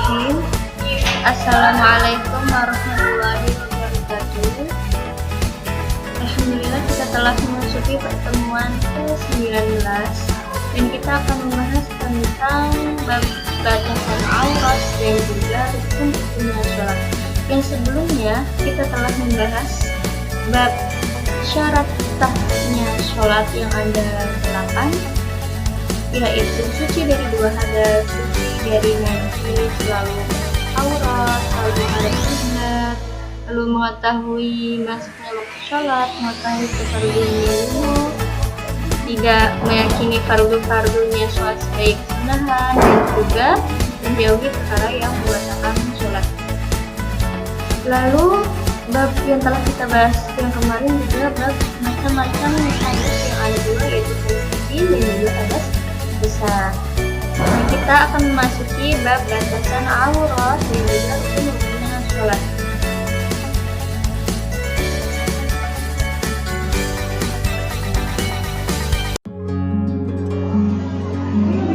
Bismillahirrahmanirrahim. Assalamualaikum warahmatullahi wabarakatuh. Alhamdulillah kita telah memasuki pertemuan ke-19 dan kita akan membahas tentang bab batasan aurat dan juga rukun-rukunnya sholat. Yang sebelumnya kita telah membahas bab syarat sahnya sholat yang ada 8, yaitu suci dari 2 hadas, suci dari najis, lalu aurat, lalu ada sunat, lalu mengetahui masuknya waktu sholat, mengetahui fardunya wudu, tidak meyakini fardu-fardunya sholat sebagai kesunahan, dan juga menjauhi perkara yang membatalkan sholat. Lalu bab yang telah kita bahas yang kemarin juga bab macam-macam hadas yang ada dua, yaitu hadas kecil dan juga hadas besar. Nah, kita akan memasuki bab batasan aurat dan juga rukun-rukunnya sholat.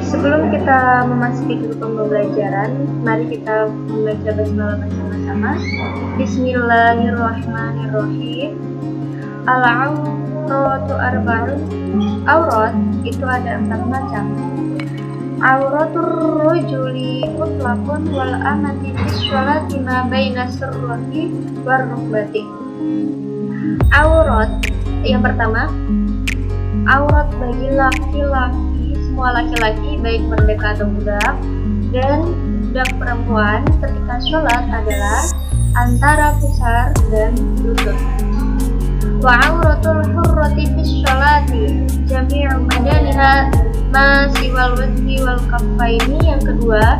Sebelum kita memasuki ke pembelajaran, mari kita membaca basmalah bersama-sama. Bismillahirrahmanirrahim. Al-auratu arba'un. Aurat itu ada 4 macam. Auratur rajuli mutlaqun wal amati bis sholati ma baina sirrati war rukbati. Aurat yang pertama, aurat bagi laki-laki, semua laki-laki baik merdeka atau budak, dan budak perempuan ketika sholat adalah antara pusar dan lutut. Wa auratul hurrati bis sholati jami'u badaniha ma siwal wajhi wal kaffaini. Yang kedua,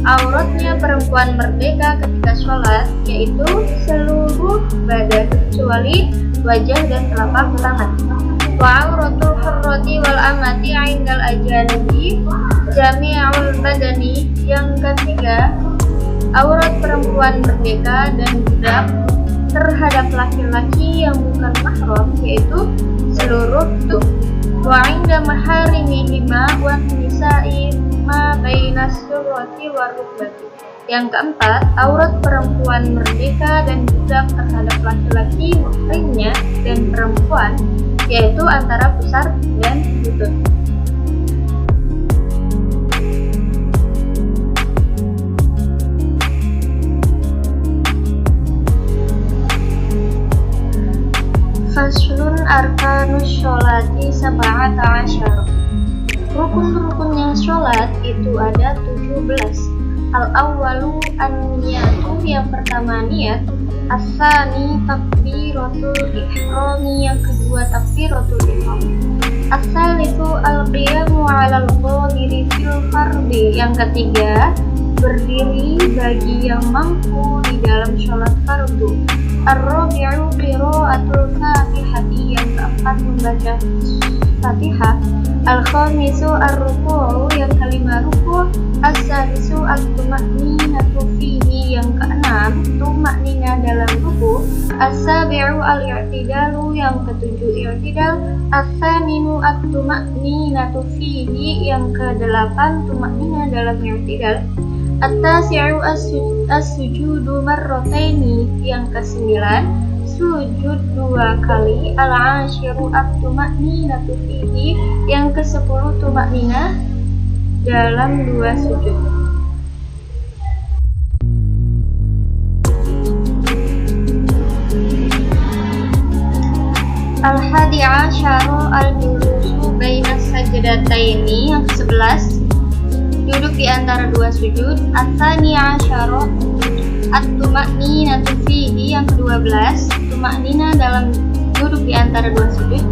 auratnya perempuan merdeka ketika sholat yaitu seluruh badan kecuali wajah dan telapak tangan. Wa auratul hurrati wal amati 'indal ajanabi jami'ul badani. Yang ketiga, aurat perempuan merdeka dan budak terhadap laki-laki yang bukan mahram yaitu seluruh tubuh. Wa 'inda maharimihima wa nisa'i ma baina surrati wa rukbati. Yang keempat, aurat perempuan merdeka dan budak terhadap laki-laki mahrimnya dan perempuan yaitu antara pusar dan lutut. Faslun arkanus sholati sab'ata asyara. Rukun-rukunnya sholat itu ada 17. Al-awwalu an-niyatu, yang pertama niat. As-tsani takbiratul ihrami, yang kedua takbiratul ihram. As-tsalitsu al-qiyamu 'alal qadiri fil fardhi, yang ketiga berdiri bagi yang mampu di dalam sholat fardu. Ar-rabi'u qira'atul fatihati, yang keempat membaca Fatihah. Al-khamisu ar-ruku'u, yang kelima ruku'. As-sadisu at-tuma'ninatu fihi, yang keenam tuma'nina dalam ruku'. As-sabi'u al-i'tidalu, yang ketujuh i'tidal. As-tsaminu at-tuma'ninatu fihi, yang kedelapan tuma'nina dalam i'tidal. At-tasi'u as-sujudu marrataini, yang kesembilan sujud 2 kali. Al-ashiru at-tuma'ninatu fihi, yang ke-10 tuma'nina dalam 2 sujud. Al-hadi asyaru al-julusu baina sajdataini, yang ke-11 duduk di antara 2 sujud. At-tsani asyara at-tuma'ninatu fihi, yang ke-12 tuma'nina dalam duduk di antara 2 sujud.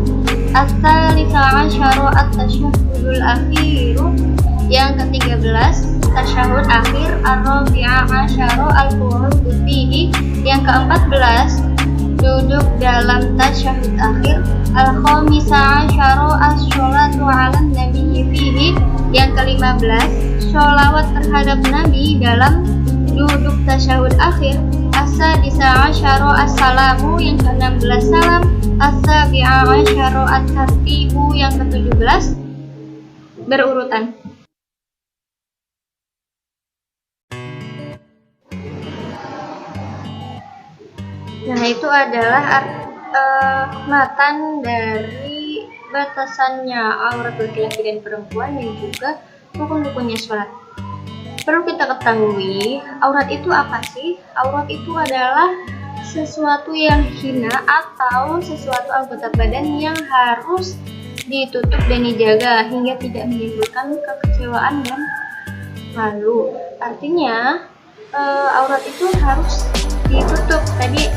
Ats-tsalisa asyara at-tasyahhudul akhiru, yang ke-13 tasyahud akhir. Ar-rabi'a asyara al-qu'udu fihi, yang ke-14 duduk dalam tasyahud akhir. Al-khamisa asyara as-sholatu 'alan nabiyyi fihi, yang ke-15 sholawat terhadap Nabi dalam duduk tasyahud akhir. As-sadisa asyara as-salamu, yang ke-16 salam. As-sabi'a asyara at-tartibu, yang ke-17 berurutan. Nah, itu adalah matan dari batasannya aurat laki-laki dan perempuan dan juga rukun-rukunnya sholat. Perlu kita ketahui, aurat itu apa sih? Aurat itu adalah sesuatu yang hina atau sesuatu anggota badan yang harus ditutup dan dijaga hingga tidak menimbulkan kekecewaan dan malu. Artinya aurat itu harus ditutup. Tadi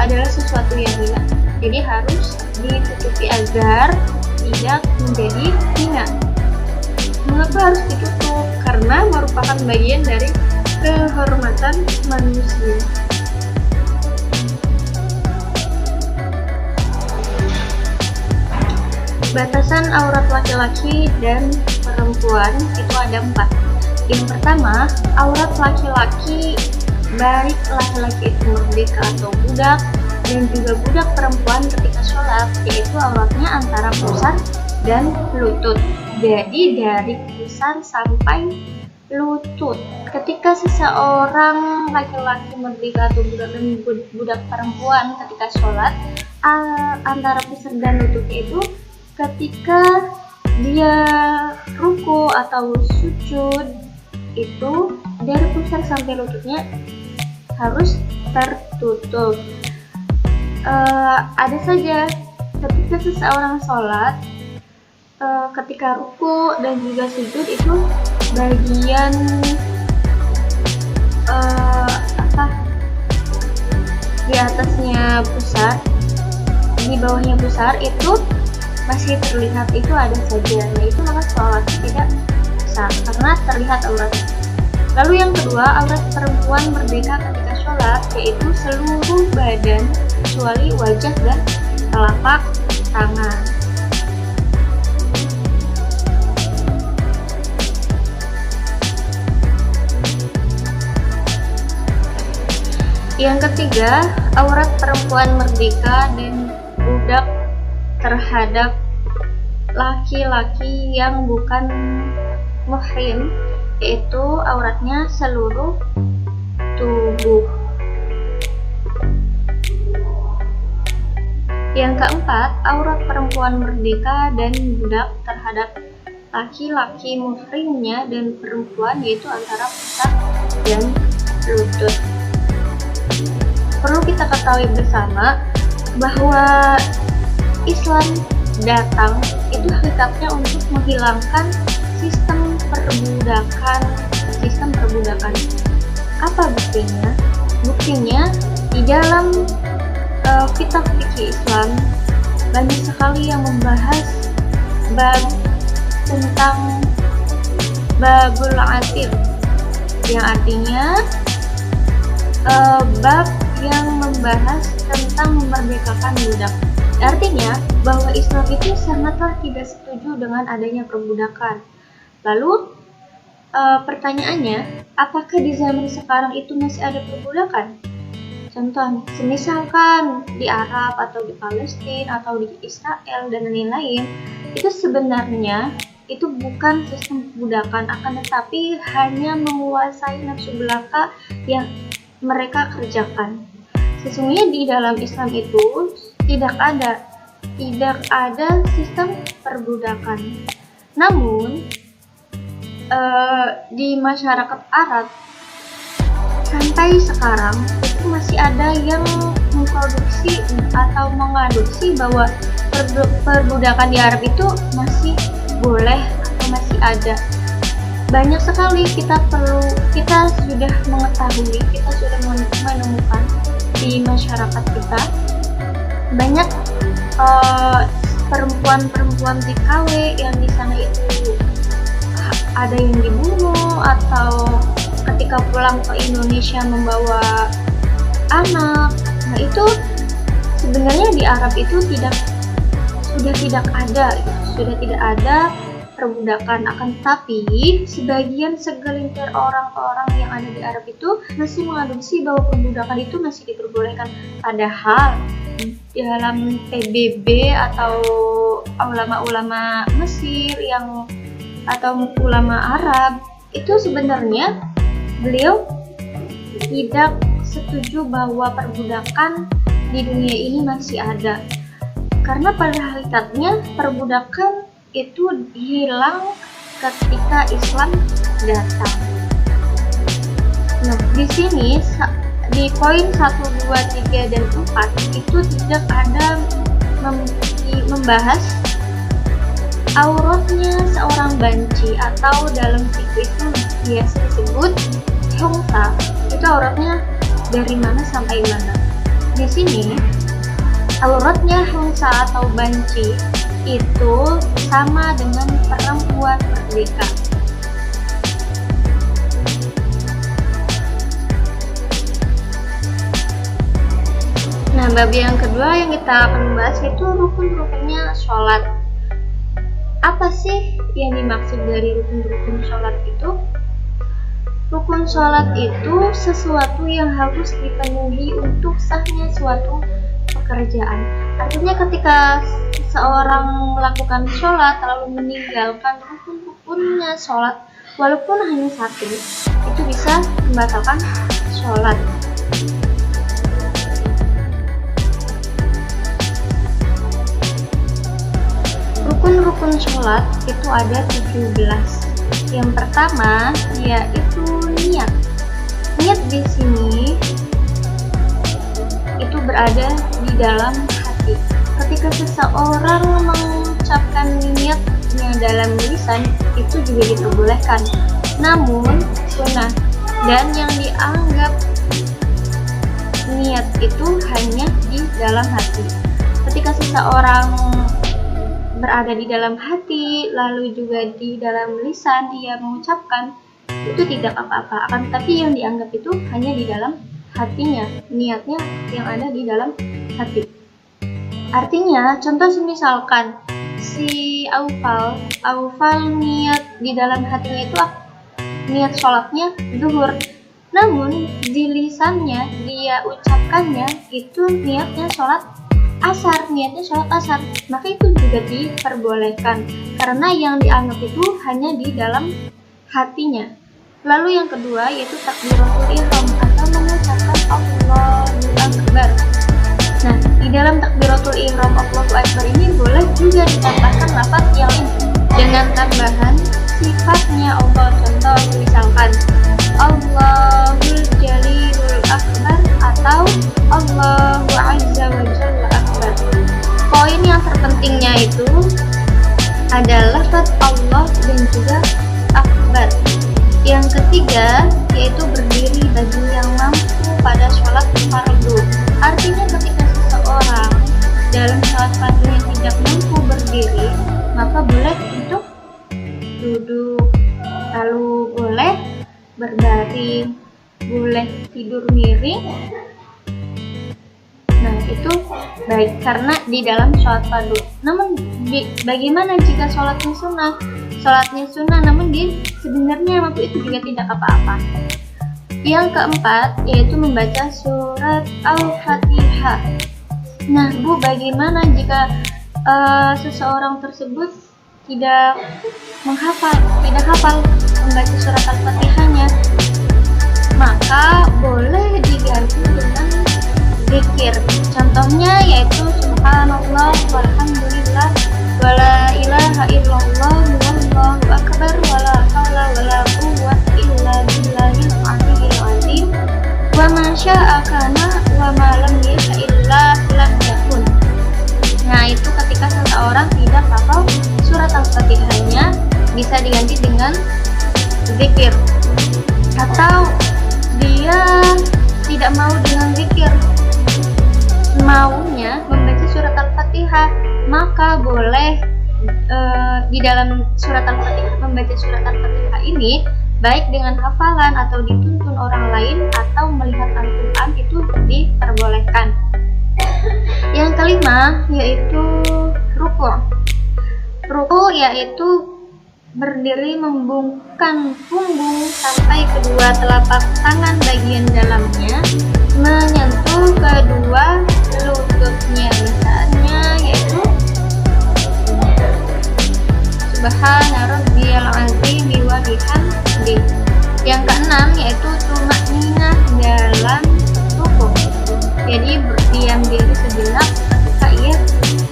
adalah sesuatu yang hina, jadi harus ditutupi agar tidak menjadi hina. Mengapa harus ditutup? Karena merupakan bagian dari kehormatan manusia. Batasan aurat laki-laki dan perempuan itu ada 4. Yang pertama, aurat laki-laki, baik laki-laki itu merdeka atau budak, dan juga budak perempuan ketika sholat, yaitu auratnya antara pusar dan lutut. Jadi dari pusar sampai lutut. Ketika seseorang laki-laki merdeka atau budak dan budak perempuan ketika sholat, antara pusar dan lututnya itu ketika dia ruku atau sujud, itu dari pusar sampai lututnya harus tertutup. Ada saja ketika seseorang sholat, ketika ruku dan juga sujud itu bagian di atasnya pusar, di bawahnya pusar itu masih terlihat, itu ada saja. Nah, itu maka sholat tidak sah karena terlihat aurat. Lalu yang kedua, aurat perempuan merdeka ketika sholat, yaitu seluruh badan kecuali wajah dan telapak tangan. Yang ketiga, aurat perempuan merdeka dan budak terhadap laki-laki yang bukan muhrim, yaitu auratnya seluruh tubuh. Yang keempat, aurat perempuan merdeka dan budak terhadap laki-laki muhrimnya dan perempuan, yaitu antara pusar dan lutut. Perlu kita ketahui bersama bahwa Islam datang itu hakikatnya untuk menghilangkan sistem perbudakan. Apa buktinya? Buktinya di dalam kitab fikih Islam banyak sekali yang membahas bab tentang babul atir, yang artinya bab yang membahas tentang memerdekakan budak. Artinya bahwa Islam itu sangatlah tidak setuju dengan adanya perbudakan. Lalu pertanyaannya, apakah di zaman sekarang itu masih ada perbudakan? Contoh, misalkan di Arab atau di Palestina atau di Israel dan lain-lain, itu sebenarnya itu bukan sistem perbudakan, akan tetapi hanya menguasai nafsu belaka yang mereka kerjakan. Sesungguhnya di dalam Islam itu tidak ada sistem perbudakan. Namun di masyarakat Arab sampai sekarang itu masih ada yang memproduksi atau mengadopsi bahwa perbudakan di Arab itu masih boleh atau masih ada. Banyak sekali kita sudah mengetahui, kita sudah menemukan di masyarakat kita banyak perempuan-perempuan TKW yang di sana itu ada yang dibunuh atau ketika pulang ke Indonesia membawa anak. Nah, itu sebenarnya di Arab itu sudah tidak ada perbudakan, akan tetapi segelintir orang-orang yang ada di Arab itu masih mengadopsi bahwa perbudakan itu masih diperbolehkan, padahal dalam PBB atau ulama-ulama Mesir atau ulama Arab itu sebenarnya beliau tidak setuju bahwa perbudakan di dunia ini masih ada. Karena pada hakikatnya perbudakan itu hilang ketika Islam datang. Nah, di sini di poin 1, 2, 3, dan 4 itu tidak ada membahas auratnya seorang banci, atau dalam fikih itu biasa disebut hungsa. Itu auratnya dari mana sampai mana. Di sini auratnya hungsa atau banci itu sama dengan perempuan merdeka. Nah, bab yang kedua yang kita akan bahas itu rukun-rukunnya sholat. Apa sih yang dimaksud dari rukun-rukun sholat itu? Rukun sholat itu sesuatu yang harus dipenuhi untuk sahnya suatu pekerjaan. Artinya ketika seorang melakukan sholat lalu meninggalkan rukun-rukunnya sholat, walaupun hanya satu, itu bisa membatalkan sholat. Rukun-rukun sholat itu ada 17. Yang pertama yaitu niat. Niat di sini itu berada di dalam hati. Ketika seseorang mengucapkan niatnya dalam lisan, itu juga diperbolehkan, namun sunnah, dan yang dianggap niat itu hanya di dalam hati. Ketika seseorang berada di dalam hati, lalu juga di dalam lisan dia mengucapkan, itu tidak apa-apa, akan tetapi yang dianggap itu hanya di dalam hatinya, niatnya yang ada di dalam hati. Artinya, contoh misalkan si Aufal niat di dalam hatinya itu niat sholatnya zuhur, namun di lisannya dia ucapkannya itu niatnya sholat asar, maka itu juga diperbolehkan karena yang dianggap itu hanya di dalam hatinya. Lalu yang kedua yaitu takbiratul ihram atau mengucapkan Allahu Akbar. Nah, di dalam takbiratul ihram Allahu Akbar ini boleh juga ditambahkan lafaz yang dengan tambahan sifatnya Allah. Contoh misalkan Allahul Jalilul Akbar atau Allahu Azza wa Jalla Akbar. Poin yang terpentingnya itu adalah lafaz Allah dan juga Akbar. Yang ketiga yaitu berdiri bagi yang mampu pada sholat fardu. Artinya ketika seseorang dalam sholat fardu yang tidak mampu berdiri, maka boleh untuk duduk, lalu boleh berbaring, boleh tidur miring. Nah, itu baik karena di dalam sholat fardu. Namun bagaimana jika sholatnya sunnah? Sholatnya sunnah namun sebenarnya waktu itu juga tidak apa-apa. Yang keempat yaitu membaca surat Al-Fatihah. Nah, Bu, bagaimana jika seseorang tersebut tidak hafal membaca surat Al-Fatihahnya? Maka boleh diganti dengan zikir. Contohnya yaitu subhanallah walhamdulillah wala ilaha illallah wallahu akbar wala haula wala quwwata illa billahil aliyyil azim wa ma syaa kana wa ma lam yasha illa lam yakun. Nah, itu ketika seseorang tidak hafal surat Al-Fatihahnya bisa diganti dengan zikir. Atau dia tidak mau dengan zikir, maunya membaca surat Al-Fatihah, maka boleh di dalam surat Al-Fatihah, membaca surat Al-Fatihah ini baik dengan hafalan atau dituntun orang lain atau melihat Al-Quran, itu diperbolehkan. Yang kelima yaitu ruku'. Ruku' yaitu berdiri membungkukkan punggung sampai kedua telapak tangan bagian dalamnya menyentuh kedua lututnya. Misalnya yaitu Subhana rabbiyal azim wa bihamdihi. Yang keenam yaitu tumakninah dalam ruku. Jadi berdiam diri sejenak ketika ia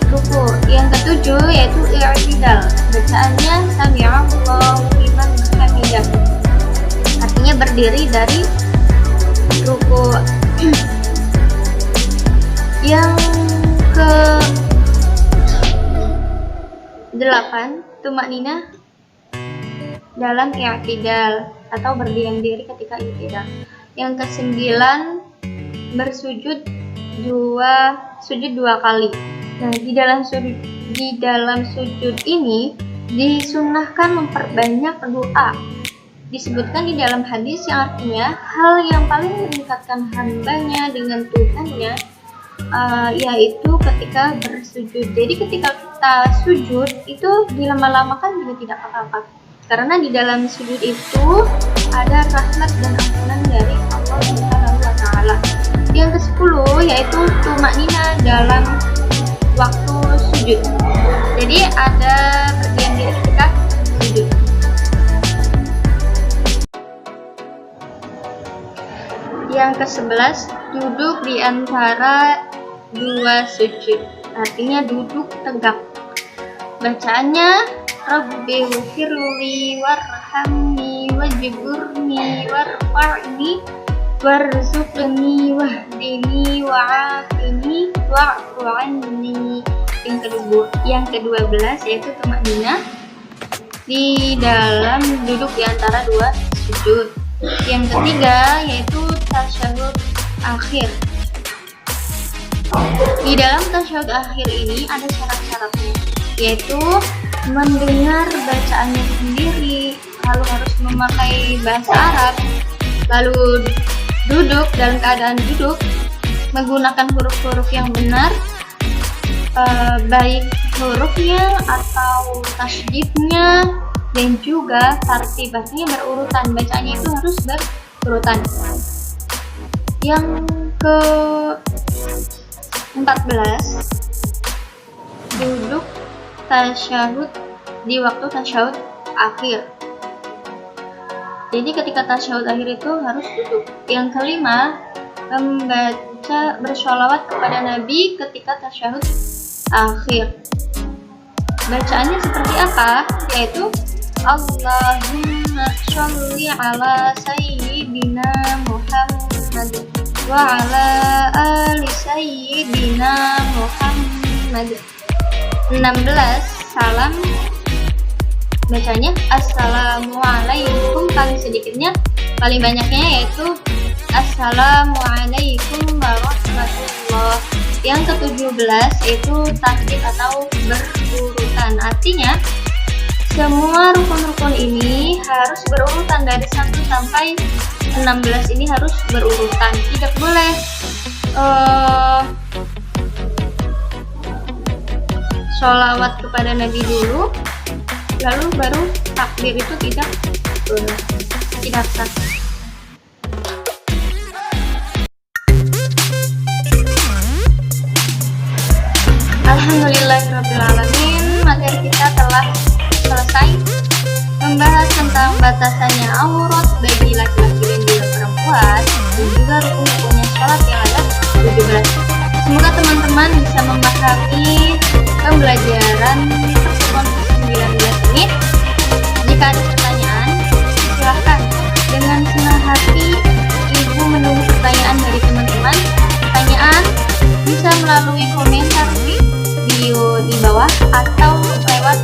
ruku. Yang ketujuh yaitu i'tidal. Bacaannya sami'allahu liman hamidah. Artinya berdiri dari ruku. Yang ke 8 tumakninah dalam i'tidal atau berdiam diri ketika i'tidal. Yang ke-9 bersujud dua kali. Nah, di dalam sujud ini disunnahkan memperbanyak doa. Disebutkan di dalam hadis yang artinya hal yang paling mendekatkan hambanya dengan Tuhannya yaitu ketika bersujud. Jadi ketika kita sujud itu dilama-lamakan juga tidak apa-apa, karena di dalam sujud itu ada rahmat dan ampunan dari Allah Subhanahu wa Ta'ala. Yang ke-10 yaitu tumakninah dalam waktu sujud. Jadi ada berdiam diri ketika sujud. Yang ke-11 duduk di antara dua sujud, artinya duduk tegak. Bacaannya Rabbi ghfirli warhamni wajburni warfa'ni warzuqni wahdini wa'afini wa'fu anni. Yang ke-12 yaitu tumakninah di dalam duduk di antara dua sujud. Yang ketiga yaitu tasyahud akhir. Di dalam tasyahud akhir ini ada syarat-syaratnya, yaitu mendengar bacaannya sendiri, lalu harus memakai bahasa Arab, lalu duduk dalam keadaan duduk, menggunakan huruf-huruf yang benar, baik hurufnya atau tasydidnya, dan juga tartibatnya berurutan. Bacaannya itu harus berurutan. Yang ke-14 duduk tasyahud di waktu tasyahud akhir. Jadi ketika tasyahud akhir itu harus duduk. Yang ke-5 membaca bersholawat kepada Nabi ketika tasyahud akhir. Bacaannya seperti apa? Yaitu Allahumma sholli ala sayyidina Muhammad wa ala ali sayyidina Muhammad. 16 salam. Bacanya assalamualaikum, paling sedikitnya, paling banyaknya yaitu assalamualaikum warahmatullah. Yang ke-17 yaitu tartib atau berurutan, artinya semua rukun-rukun ini harus berurutan dari 1 sampai 16 ini harus berurutan. Tidak boleh sholawat kepada Nabi dulu lalu baru takbir, itu tidak sah. Alhamdulillahirrabbilalamin. Materi kita telah selesai membahas tentang batasannya aurat bagi laki-laki dan juga perempuan, dan juga rukun-rukunnya sholat yang ada 17. Semoga teman-teman bisa memahami pembelajaran pertemuan ke-19 ini. Jika ada pertanyaan, silahkan dengan senang hati Ibu menunggu pertanyaan dari teman-teman. Pertanyaan bisa melalui komentar video di bawah atau lewat